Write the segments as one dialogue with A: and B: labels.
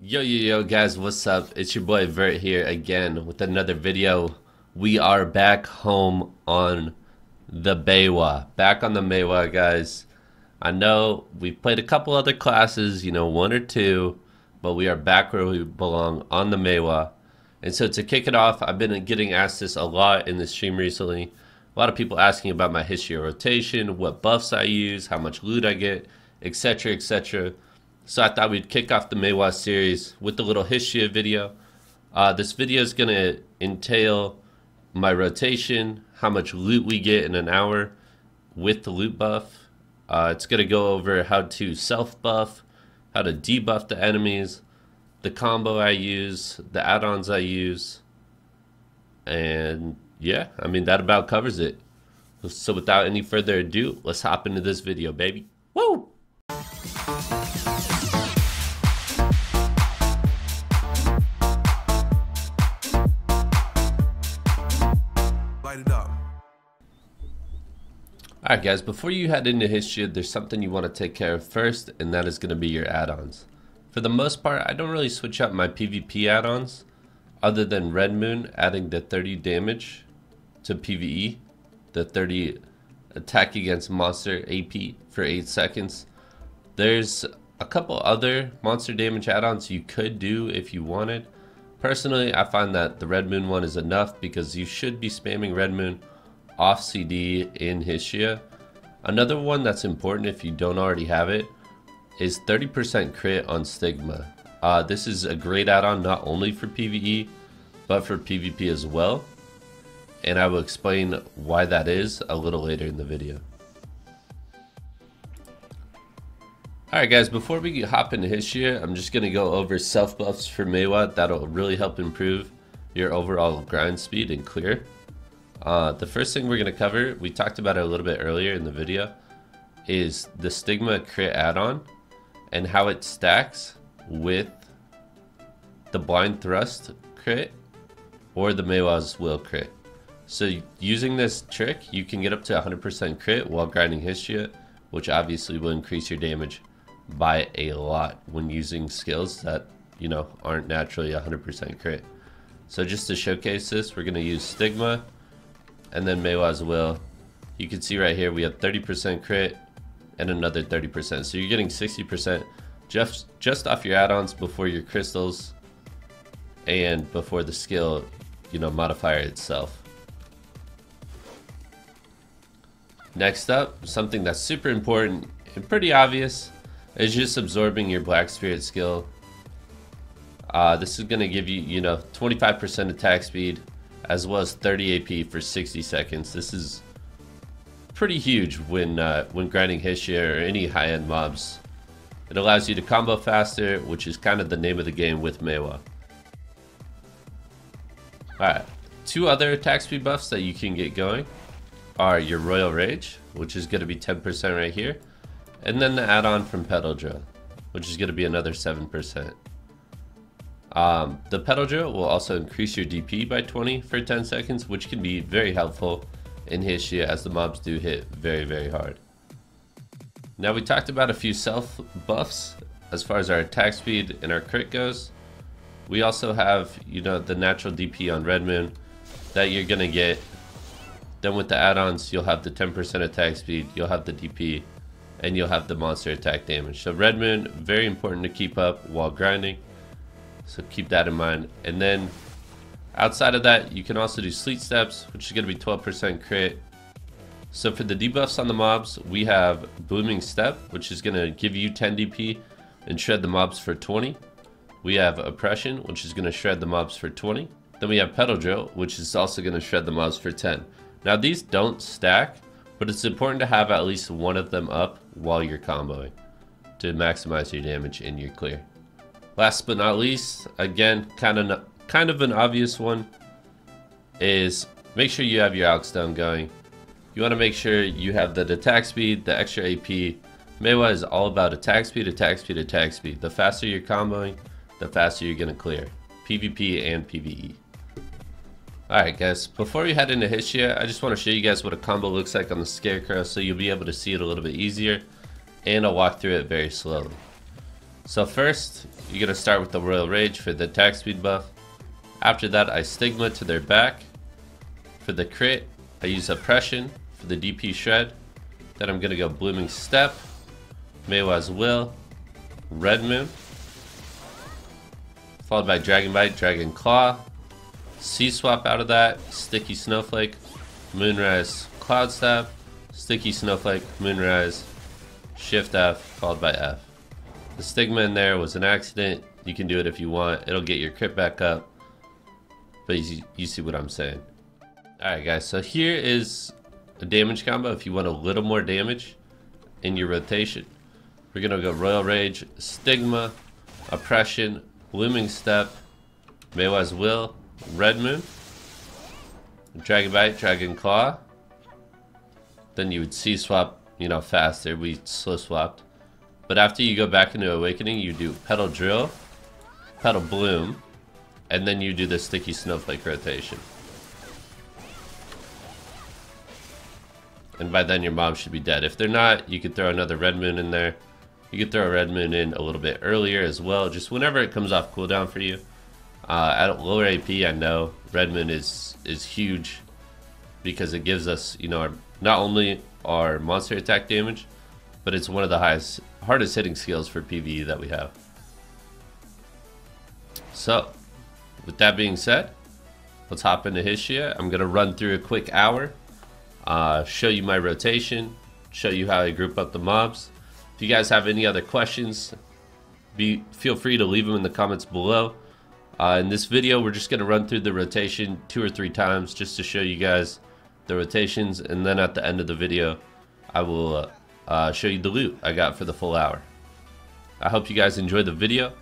A: Yo guys, what's up? It's your boy Vert here again with another video. We are back home on the Maehwa. Back on the Maehwa, guys. I know we played a couple other classes, one or two, but we are back where we belong on the Maehwa. And so to kick it off, I've been getting asked this a lot in the stream recently. A lot of people asking about my history of rotation, what buffs I use, how much loot I get, etc, etc. So I thought we'd kick off the Maehwa series with a little history video. This video is going to entail my rotation, how much loot we get in an hour with the loot buff. It's going to go over how to self-buff, how to debuff the enemies, the combo I use, the add-ons I use. And yeah, I mean, that about covers it. So without any further ado, let's hop into this video, baby. Woo! Alright guys, before you head into history, there's something you want to take care of first, and that is going to be your add-ons. For the most part, I don't really switch up my PvP add-ons, other than Red Moon adding the 30 damage to PvE, the 30 attack against monster AP for 8 seconds. There's a couple other monster damage add-ons you could do if you wanted. Personally, I find that the Red Moon one is enough because you should be spamming Red Moon off CD in Hystria. Another one that's important if you don't already have it is 30% crit on Stigma. This is a great add-on not only for PvE but for PvP as well, and I will explain why that is a little later in the video. Alright guys, before we hop into Hystria, I'm just going to go over self buffs for Maehwa that'll really help improve your overall grind speed and clear. The first thing we're going to cover, we talked about it a little bit earlier in the video, is the Stigma crit add-on and how it stacks with the Blind Thrust crit or the Maehwa's Will crit. So using this trick, you can get up to 100% crit while grinding Hystria, which obviously will increase your damage by a lot when using skills that, aren't naturally 100% crit. So just to showcase this, we're going to use Stigma and then Maehwa's Will. You can see right here we have 30% crit and another 30%. So you're getting 60% just off your add-ons before your crystals and before the skill, modifier itself. Next up, something that's super important and pretty obvious is just absorbing your Black Spirit skill. This is going to give you, 25% attack speed as well as 30 AP for 60 seconds. This is pretty huge when grinding Hystria or any high-end mobs. It allows you to combo faster, which is kind of the name of the game with Maehwa. Alright, two other attack speed buffs that you can get going are your Royal Rage, which is going to be 10% right here, and then the add-on from Pedal Drill, which is going to be another 7%. The Pedal Drill will also increase your DP by 20 for 10 seconds, which can be very helpful in Hystria as the mobs do hit very, very hard. Now we talked about a few self buffs as far as our attack speed and our crit goes. We also have, the natural DP on Red Moon that you're going to get. Then with the add-ons, you'll have the 10% attack speed, you'll have the DP, and you'll have the monster attack damage. So Red Moon, very important to keep up while grinding. So keep that in mind. And then outside of that, you can also do Sleet Steps, which is going to be 12% crit. So for the debuffs on the mobs, we have Blooming Step, which is going to give you 10 DP and shred the mobs for 20. We have Oppression, which is going to shred the mobs for 20. Then we have Pedal Drill, which is also going to shred the mobs for 10. Now these don't stack, but it's important to have at least one of them up while you're comboing to maximize your damage and your clear. Last but not least, again, kind of an obvious one, is make sure you have your Aux Stone going. You want to make sure you have the attack speed, the extra AP. Maehwa is all about attack speed, attack speed, attack speed. The faster you're comboing, the faster you're going to clear. PvP and PvE. Alright guys, before we head into Hystria, I just want to show you guys what a combo looks like on the Scarecrow so you'll be able to see it a little bit easier, and I'll walk through it very slowly. So first, you're going to start with the Royal Rage for the attack speed buff. After that, I Stigma to their back. For the crit, I use Oppression for the DP shred. Then I'm going to go Blooming Step, Maehwa's Will, Red Moon, followed by Dragon Bite, Dragon Claw, C-Swap out of that, Sticky Snowflake, Moonrise, Cloud Stab, Sticky Snowflake, Moonrise, Shift F, followed by F. The Stigma in there was an accident. You can do it if you want. It'll get your crit back up. But you see what I'm saying. Alright guys, so here is a damage combo if you want a little more damage in your rotation. We're going to go Royal Rage, Stigma, Oppression, Blooming Step, Maehwa's Will, Red Moon, Dragon Bite, Dragon Claw. Then you would C-Swap, you know, faster. We slow swapped. But after you go back into Awakening, you do Petal Drill, Petal Bloom, and then you do the Sticky Snowflake rotation. And by then your mom should be dead. If they're not, you could throw another Red Moon in there. You could throw a Red Moon in a little bit earlier as well, just whenever it comes off cooldown for you. At lower AP, I know Red Moon is huge because it gives us, you know, not only our monster attack damage, but it's one of the hardest hitting skills for PvE that we have. So, with that being said, let's hop into Hystria. I'm gonna run through a quick hour, show you my rotation, show you how I group up the mobs. If you guys have any other questions, feel free to leave them in the comments below. In this video, we're just gonna run through the rotation 2 or 3 times just to show you guys the rotations, and then at the end of the video, I will show you the loot I got for the full hour. I hope you guys enjoyed the video,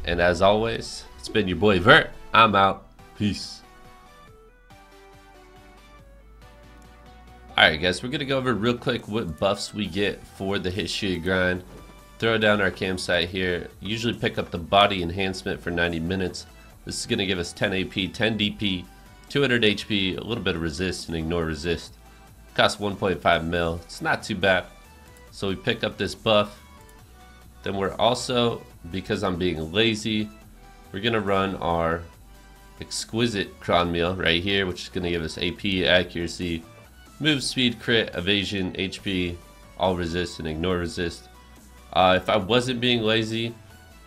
A: and as always, it's been your boy Vert. I'm out. Peace. Alright guys, we're going to go over real quick what buffs we get for the Hystria grind. Throw down our campsite here. Usually pick up the body enhancement for 90 minutes. This is going to give us 10 AP, 10 DP, 200 HP, a little bit of resist and ignore resist. Costs 1.5 mil. It's not too bad. So we pick up this buff. Then we're also, because I'm being lazy, we're going to run our exquisite cron meal right here, which is going to give us AP, accuracy, move speed, crit, evasion, HP, all resist and ignore resist. If I wasn't being lazy,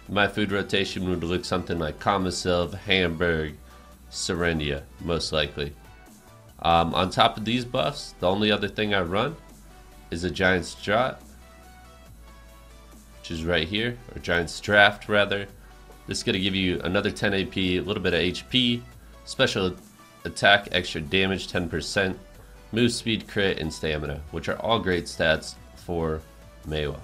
A: my food rotation would look something like Kamasilv, Hamburg, Serendia, most likely. On top of these buffs, the only other thing I run is a Giant's Draught, which is right here, or Giant's Draft rather. This is going to give you another 10 AP, a little bit of HP, special attack, extra damage 10%, move speed, crit, and stamina, which are all great stats for Maehwa.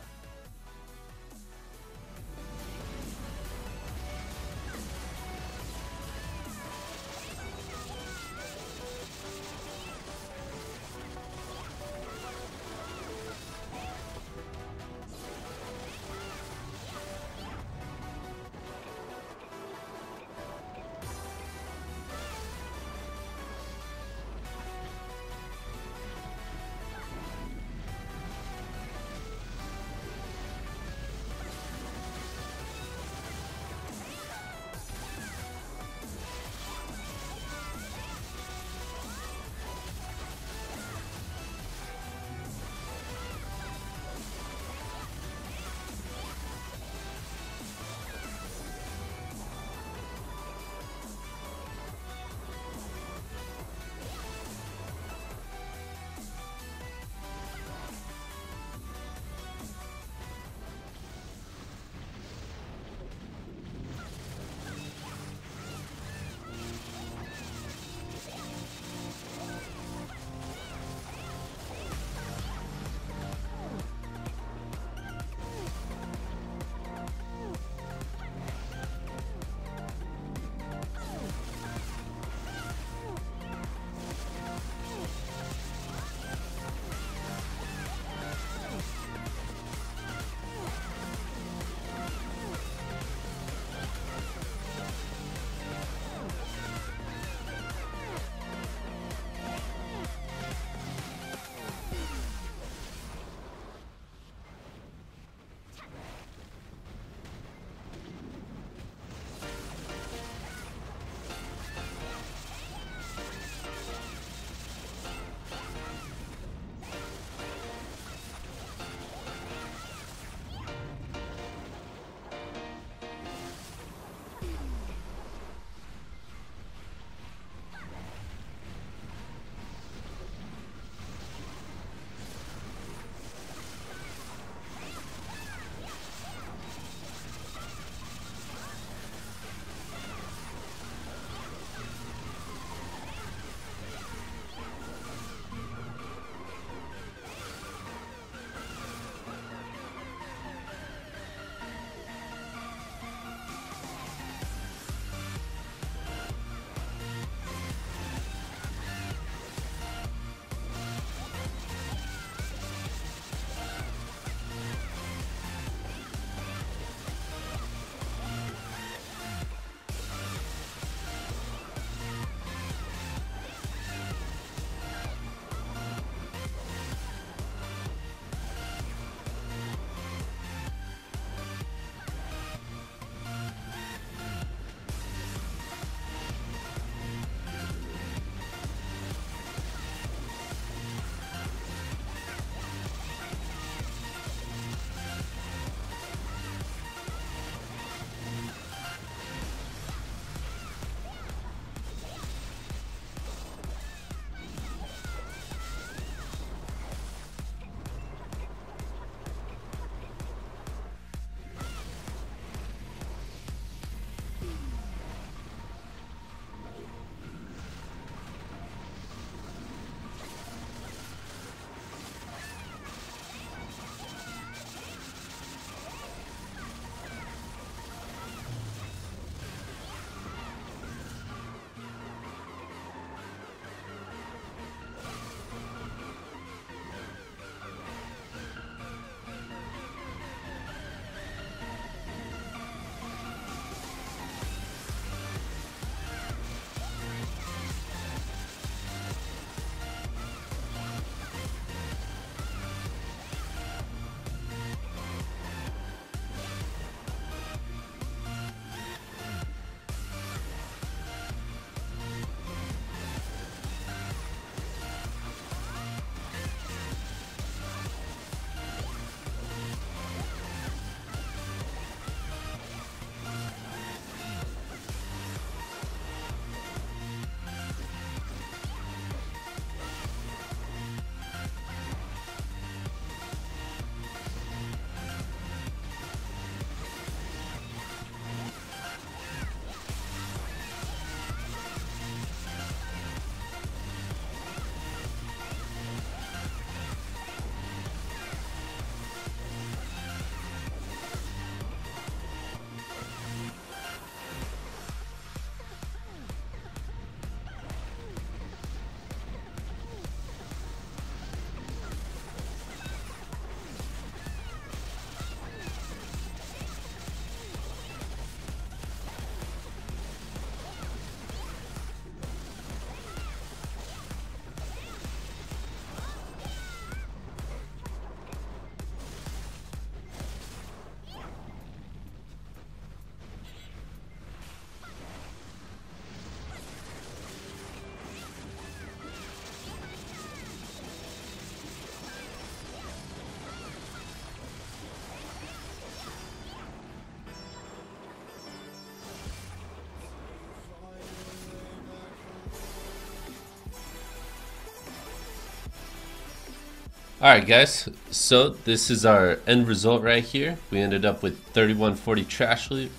A: Alright guys, so this is our end result right here. We ended up with 3140 trash loot,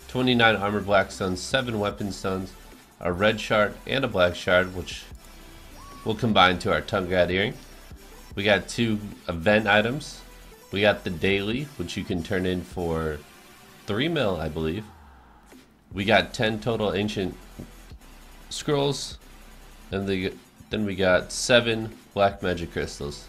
A: 29 armor black stones, 7 weapon stones, a red shard and a black shard, which will combine to our tongue guard earring. We got 2 event items. We got the daily, which you can turn in for 3 mil, I believe. We got 10 total ancient scrolls, and then we got 7 black magic crystals.